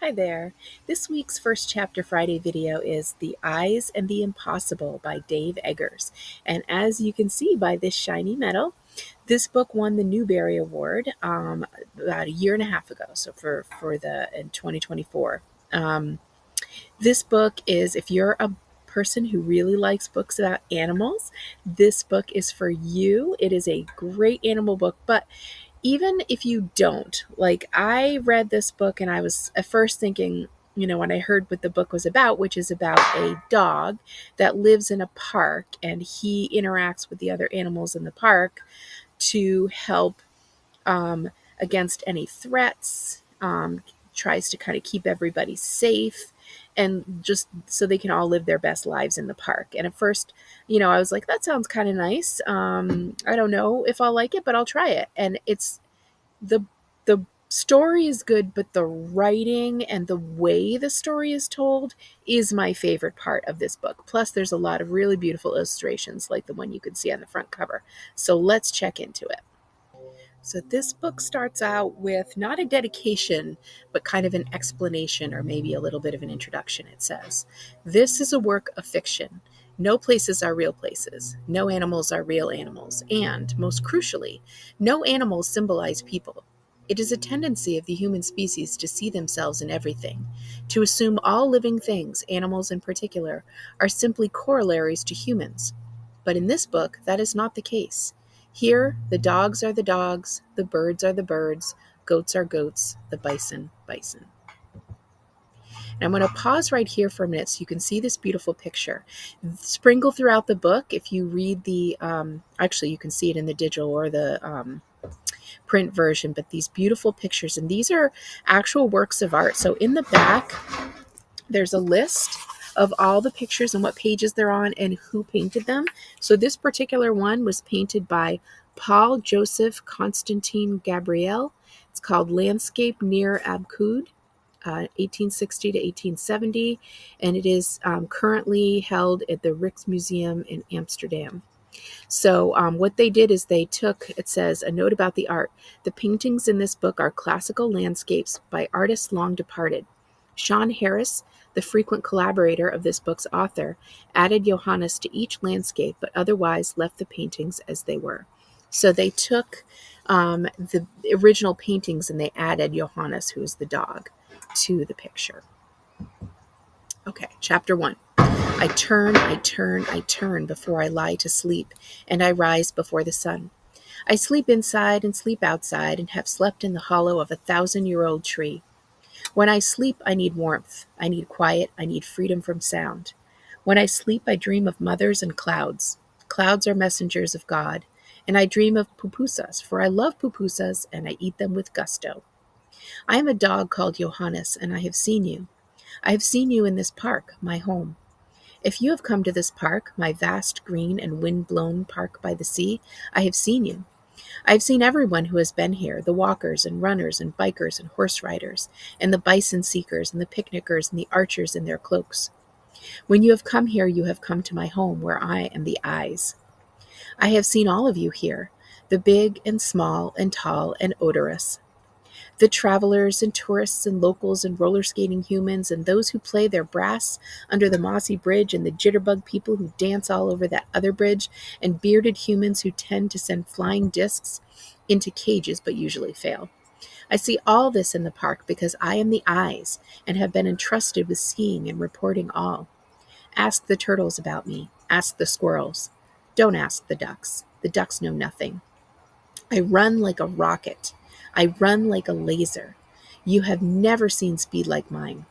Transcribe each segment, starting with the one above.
Hi there. This week's First Chapter Friday video is The Eyes and the Impossible by Dave Eggers. And as you can see by this shiny medal, this book won the Newbery Award about a year and a half ago, so in 2024. This book is, if you're a person who really likes books about animals, this book is for you. It is a great animal book, but even if you don't, like, I read this book and I was at first thinking, when I heard what the book was about, which is about a dog that lives in a park and he interacts with the other animals in the park to help against any threats, tries to kind of keep everybody safe, and just so they can all live their best lives in the park. And at first, I was like, that sounds kind of nice. I don't know if I'll like it, but I'll try it. And it's the story is good, but the writing and the way the story is told is my favorite part of this book. Plus, there's a lot of really beautiful illustrations like the one you can see on the front cover. So let's check into it. So this book starts out with not a dedication, but kind of an explanation or maybe a little bit of an introduction. It says, "This is a work of fiction. No places are real places. No animals are real animals. And, most crucially, no animals symbolize people. It is a tendency of the human species to see themselves in everything, to assume all living things, animals in particular, are simply corollaries to humans. But in this book, that is not the case. Here, the dogs are the dogs, the birds are the birds, goats are goats, the bison, bison." And I'm going to pause right here for a minute so you can see this beautiful picture. Sprinkled throughout the book, if you read actually you can see it in the digital or the print version, but these beautiful pictures, and these are actual works of art. So in the back, there's a list of all the pictures and what pages they're on and who painted them. So this particular one was painted by Paul Joseph Constantine Gabriel. It's called Landscape Near Abcoude, 1860 to 1870, and it is currently held at the Rijksmuseum in Amsterdam. So what they did is it says, a note about the art. The paintings in this book are classical landscapes by artists long departed. Sean Harris, the frequent collaborator of this book's author, added Johannes to each landscape, but otherwise left the paintings as they were. So they took the original paintings and they added Johannes, who is the dog, to the picture. Okay, chapter 1. I turn before I lie to sleep, and I rise before the sun. I sleep inside and sleep outside, and have slept in the hollow of a 1,000-year-old tree. When I sleep, I need warmth, I need quiet, I need freedom from sound. When I sleep, I dream of mothers and clouds. Clouds are messengers of God, and I dream of pupusas, for I love pupusas, and I eat them with gusto. I am a dog called Johannes, and I have seen you. I have seen you in this park, my home. If you have come to this park, my vast green and wind-blown park by the sea, I have seen you. I have seen everyone who has been here, the walkers and runners and bikers and horse riders, and the bison seekers and the picnickers and the archers in their cloaks. When you have come here, you have come to my home, where I am the eyes. I have seen all of you here, the big and small and tall and odorous. The travelers and tourists and locals and roller skating humans and those who play their brass under the mossy bridge and the jitterbug people who dance all over that other bridge and bearded humans who tend to send flying discs into cages but usually fail. I see all this in the park because I am the eyes and have been entrusted with seeing and reporting all. Ask the turtles about me. Ask the squirrels. Don't ask the ducks. The ducks know nothing. I run like a rocket. I run like a laser. You have never seen speed like mine.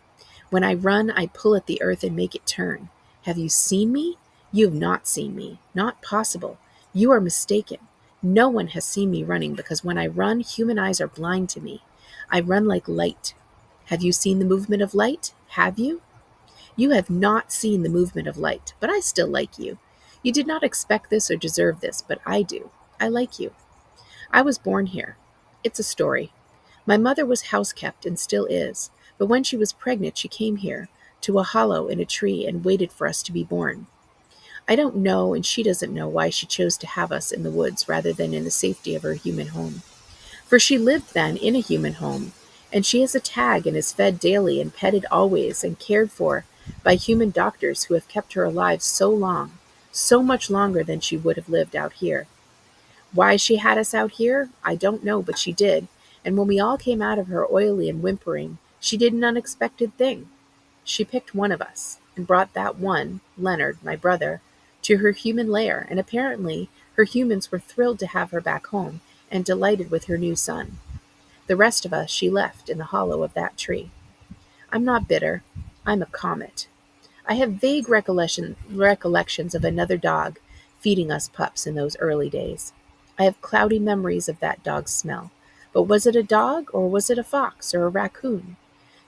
When I run, I pull at the earth and make it turn. Have you seen me? You have not seen me. Not possible. You are mistaken. No one has seen me running because when I run, human eyes are blind to me. I run like light. Have you seen the movement of light? Have you? You have not seen the movement of light, but I still like you. You did not expect this or deserve this, but I do. I like you. I was born here. It's a story. My mother was house-kept and still is, but when she was pregnant, she came here, to a hollow in a tree, and waited for us to be born. I don't know, and she doesn't know why she chose to have us in the woods rather than in the safety of her human home. For she lived then in a human home, And she has a tag and is fed daily and petted always and cared for by human doctors who have kept her alive so long, so much longer than she would have lived out here. Why she had us out here, I don't know, but she did. And when we all came out of her oily and whimpering, she did an unexpected thing. She picked one of us and brought that one, Leonard, my brother, to her human lair, and apparently her humans were thrilled to have her back home and delighted with her new son. The rest of us she left in the hollow of that tree. I'm not bitter. I'm a comet. I have vague recollections of another dog feeding us pups in those early days. I have cloudy memories of that dog's smell. But was it a dog, or was it a fox, or a raccoon?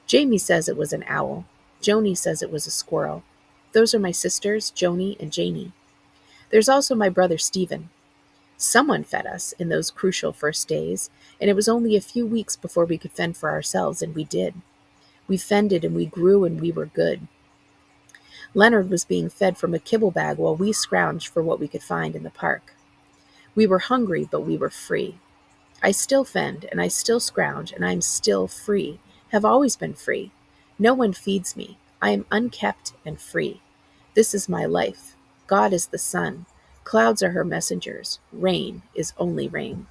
Jamie says it was an owl. Joni says it was a squirrel. Those are my sisters, Joni and Janie. There's also my brother Stephen. Someone fed us in those crucial first days, and it was only a few weeks before we could fend for ourselves, and we did. We fended and we grew and we were good. Leonard was being fed from a kibble bag while we scrounged for what we could find in the park. We were hungry, but we were free. I still fend, and I still scrounge, and I am still free, have always been free. No one feeds me. I am unkept and free. This is my life. God is the sun. Clouds are her messengers. Rain is only rain.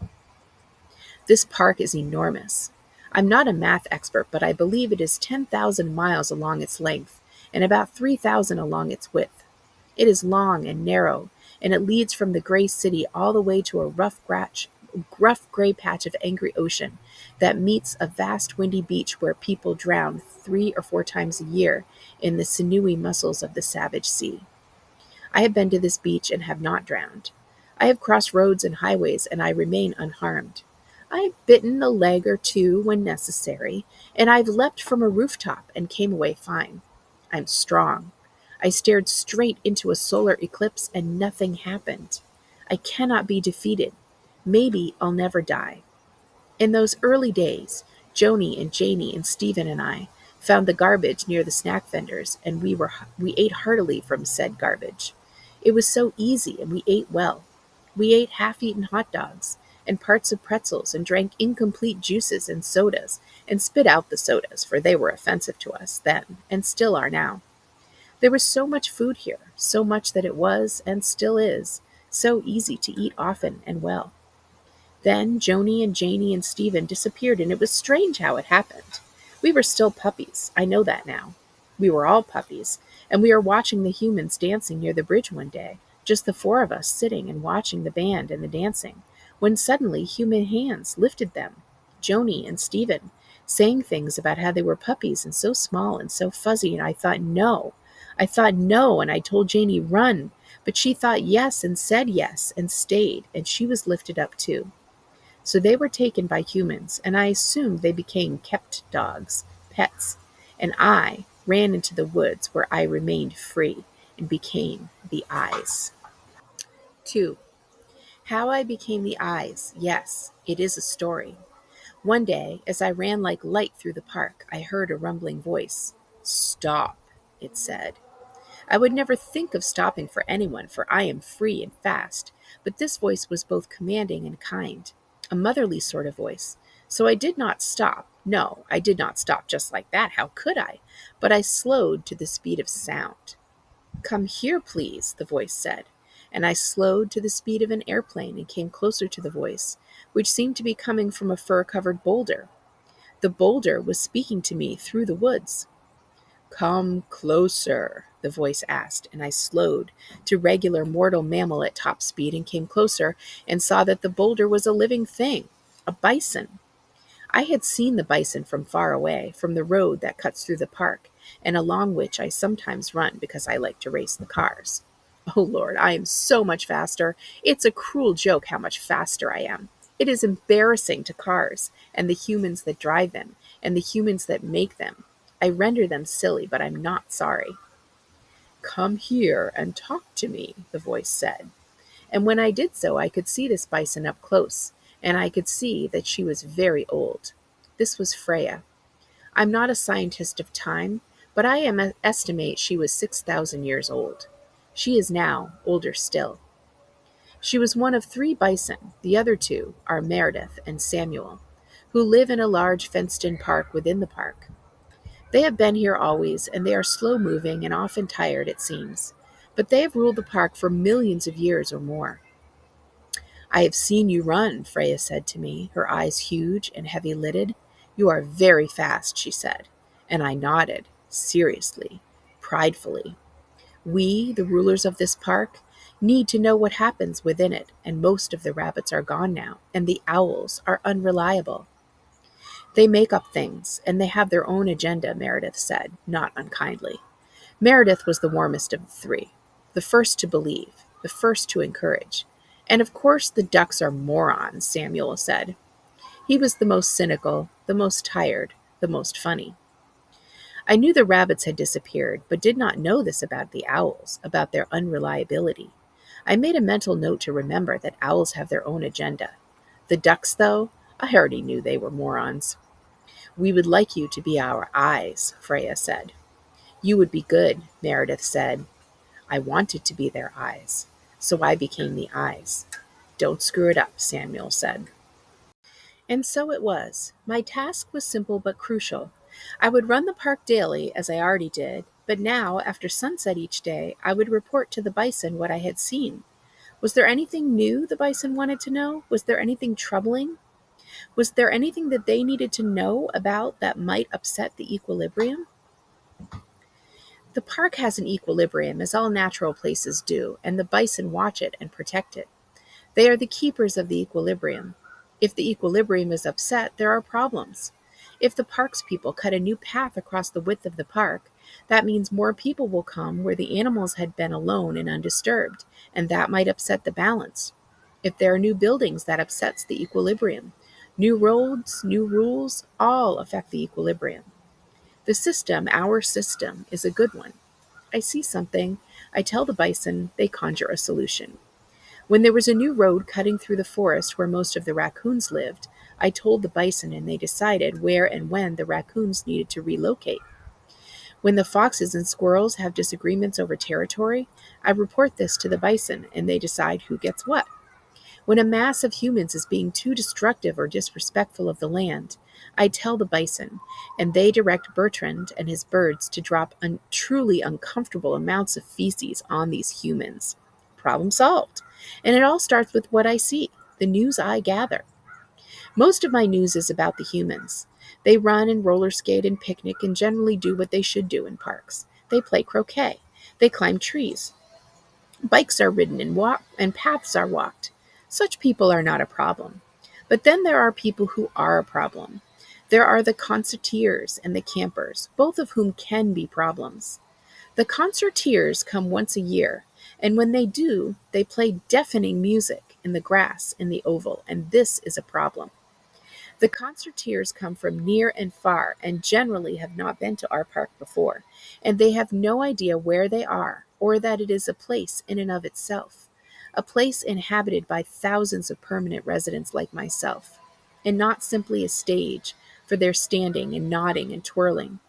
This park is enormous. I'm not a math expert, but I believe it is 10,000 miles along its length and about 3,000 along its width. It is long and narrow, and it leads from the gray city all the way to a rough gray patch of angry ocean that meets a vast windy beach where people drown 3 or 4 times a year in the sinewy muscles of the savage sea. I have been to this beach and have not drowned. I have crossed roads and highways, and I remain unharmed. I've bitten a leg or two when necessary, and I've leapt from a rooftop and came away fine. I'm strong. I stared straight into a solar eclipse and nothing happened. I cannot be defeated. Maybe I'll never die. In those early days, Joni and Janie and Stephen and I found the garbage near the snack vendors, and we ate heartily from said garbage. It was so easy, and we ate well. We ate half-eaten hot dogs and parts of pretzels and drank incomplete juices and sodas and spit out the sodas, for they were offensive to us then and still are now. There was so much food here, so much that it was, and still is, so easy to eat often and well. Then Joni and Janie and Stephen disappeared, and it was strange how it happened. We were still puppies. I know that now. We were all puppies, and we were watching the humans dancing near the bridge one day, just the 4 of us sitting and watching the band and the dancing, when suddenly human hands lifted them, Joni and Stephen, saying things about how they were puppies and so small and so fuzzy, and I thought no. I thought no, and I told Janie run, but she thought yes and said yes and stayed, and she was lifted up too. So they were taken by humans, and I assumed they became kept dogs, pets, and I ran into the woods where I remained free and became the eyes. 2. How I became the eyes. Yes, it is a story. One day, as I ran like light through the park, I heard a rumbling voice. "Stop," it said. I would never think of stopping for anyone, for I am free and fast, but this voice was both commanding and kind, a motherly sort of voice. So I did not stop. No, I did not stop just like that. How could I? But I slowed to the speed of sound. "Come here, please," the voice said, and I slowed to the speed of an airplane and came closer to the voice, which seemed to be coming from a fur-covered boulder. The boulder was speaking to me through the woods. "Come closer," the voice asked, and I slowed to regular mortal mammal at top speed and came closer and saw that the boulder was a living thing, a bison. I had seen the bison from far away, from the road that cuts through the park, and along which I sometimes run because I like to race the cars. Oh Lord, I am so much faster. It's a cruel joke how much faster I am. It is embarrassing to cars, and the humans that drive them, and the humans that make them. I render them silly, but I'm not sorry. "Come here and talk to me," the voice said. And when I did so, I could see this bison up close, and I could see that she was very old. This was Freya. I'm not a scientist of time, but I estimate she was 6,000 years old. She is now older still. She was one of 3 bison. The other 2 are Meredith and Samuel, who live in a large fenced-in park within the park. They have been here always, and they are slow-moving and often tired, it seems. But they have ruled the park for millions of years or more. "I have seen you run," Freya said to me, her eyes huge and heavy-lidded. "You are very fast," she said, and I nodded, seriously, pridefully. "We, the rulers of this park, need to know what happens within it, and most of the rabbits are gone now, and the owls are unreliable." "They make up things, and they have their own agenda," Meredith said, not unkindly. Meredith was the warmest of the three, the first to believe, the first to encourage. "And of course the ducks are morons," Samuel said. He was the most cynical, the most tired, the most funny. I knew the rabbits had disappeared, but did not know this about the owls, about their unreliability. I made a mental note to remember that owls have their own agenda. The ducks, though, I already knew they were morons. "We would like you to be our eyes," Freya said. "You would be good," Meredith said. I wanted to be their eyes, so I became the eyes. "Don't screw it up," Samuel said. And so it was. My task was simple but crucial. I would run the park daily, as I already did, but now, after sunset each day, I would report to the bison what I had seen. Was there anything new the bison wanted to know? Was there anything troubling? Was there anything that they needed to know about that might upset the equilibrium? The park has an equilibrium, as all natural places do, and the bison watch it and protect it. They are the keepers of the equilibrium. If the equilibrium is upset, there are problems. If the park's people cut a new path across the width of the park, that means more people will come where the animals had been alone and undisturbed, and that might upset the balance. If there are new buildings, that upsets the equilibrium. New roads, new rules, all affect the equilibrium. The system, our system, is a good one. I see something. I tell the bison, they conjure a solution. When there was a new road cutting through the forest where most of the raccoons lived, I told the bison and they decided where and when the raccoons needed to relocate. When the foxes and squirrels have disagreements over territory, I report this to the bison and they decide who gets what. When a mass of humans is being too destructive or disrespectful of the land, I tell the bison, and they direct Bertrand and his birds to drop truly uncomfortable amounts of feces on these humans. Problem solved. And it all starts with what I see, the news I gather. Most of my news is about the humans. They run and roller skate and picnic and generally do what they should do in parks. They play croquet. They climb trees. Bikes are ridden and paths are walked. Such people are not a problem. But then there are people who are a problem. There are the concertiers and the campers, both of whom can be problems. The concertiers come once a year, and when they do, they play deafening music in the grass in the oval, and this is a problem. The concertiers come from near and far and generally have not been to our park before, and they have no idea where they are or that it is a place in and of itself, a place inhabited by thousands of permanent residents like myself, and not simply a stage for their standing and nodding and twirling.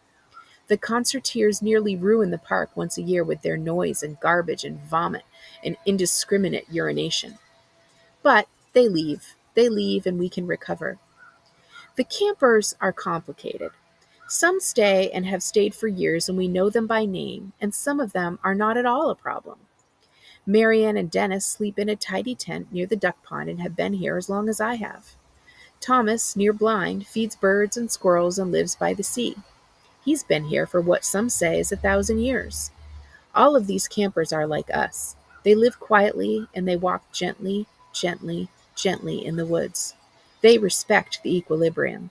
The concertiers nearly ruin the park once a year with their noise and garbage and vomit and indiscriminate urination. But they leave and we can recover. The campers are complicated. Some stay and have stayed for years and we know them by name, and some of them are not at all a problem. Marianne and Dennis sleep in a tidy tent near the duck pond and have been here as long as I have. Thomas, near blind, feeds birds and squirrels and lives by the sea. He's been here for what some say is 1,000 years. All of these campers are like us. They live quietly and they walk gently, gently, gently in the woods. They respect the equilibrium.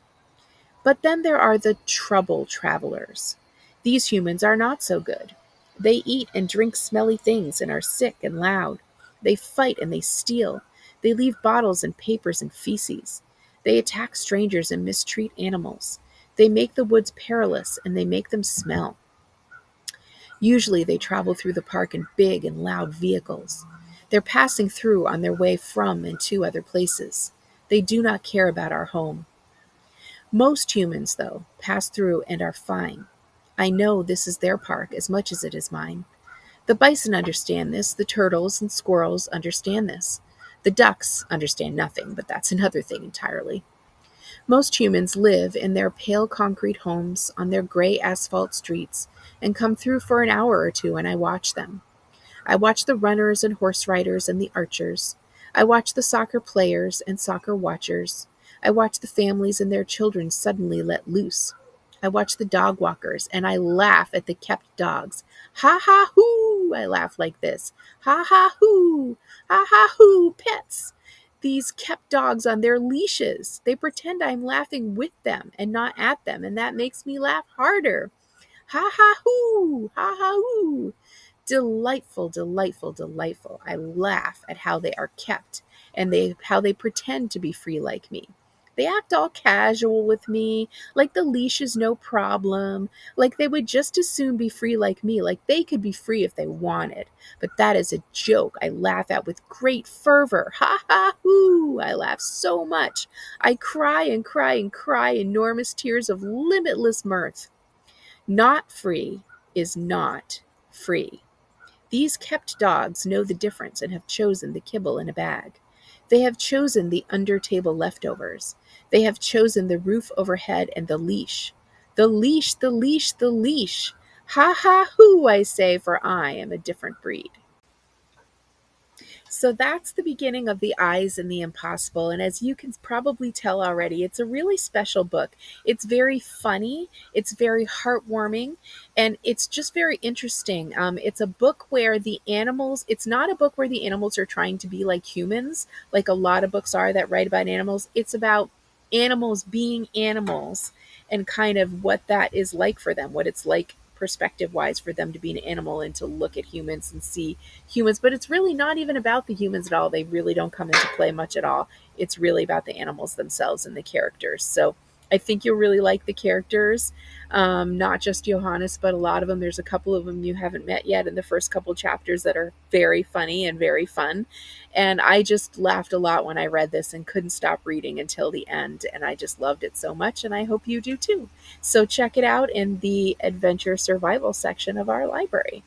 But then there are the trouble travelers. These humans are not so good. They eat and drink smelly things and are sick and loud. They fight and they steal. They leave bottles and papers and feces. They attack strangers and mistreat animals. They make the woods perilous and they make them smell. Usually they travel through the park in big and loud vehicles. They're passing through on their way from and to other places. They do not care about our home. Most humans, though, pass through and are fine. I know this is their park as much as it is mine. The bison understand this. The turtles and squirrels understand this. The ducks understand nothing, but that's another thing entirely. Most humans live in their pale concrete homes on their gray asphalt streets and come through for an hour or two, and I watch them. I watch the runners and horse riders and the archers. I watch the soccer players and soccer watchers. I watch the families and their children suddenly let loose. I watch the dog walkers and I laugh at the kept dogs. Ha ha hoo! I laugh like this. Ha ha hoo! Ha ha hoo! Pets! These kept dogs on their leashes. They pretend I'm laughing with them and not at them, and that makes me laugh harder. Ha ha hoo! Ha ha hoo! Delightful, delightful, delightful. I laugh at how they are kept and how they pretend to be free like me. They act all casual with me, like the leash is no problem, like they would just as soon be free like me, like they could be free if they wanted. But that is a joke I laugh at with great fervor. Ha ha hoo! I laugh so much. I cry and cry and cry enormous tears of limitless mirth. Not free is not free. These kept dogs know the difference and have chosen the kibble in a bag. They have chosen the under-table leftovers. They have chosen the roof overhead and the leash. The leash, the leash, the leash. Ha ha hoo, I say, for I am a different breed. So that's the beginning of The Eyes and the Impossible. And as you can probably tell already, it's a really special book. It's very funny, it's very heartwarming, and it's just very interesting. It's a book where the animals, it's not a book where the animals are trying to be like humans, like a lot of books are that write about animals. It's about animals being animals and kind of what that is like for them, what it's like perspective wise for them to be an animal and to look at humans and see humans. But it's really not even about the humans at all. They really don't come into play much at all. It's really about the animals themselves and the characters. So I think you'll really like the characters, not just Johannes, but a lot of them. There's a couple of them you haven't met yet in the first couple chapters that are very funny and very fun. And I just laughed a lot when I read this and couldn't stop reading until the end. And I just loved it so much, and I hope you do too. So check it out in the adventure survival section of our library.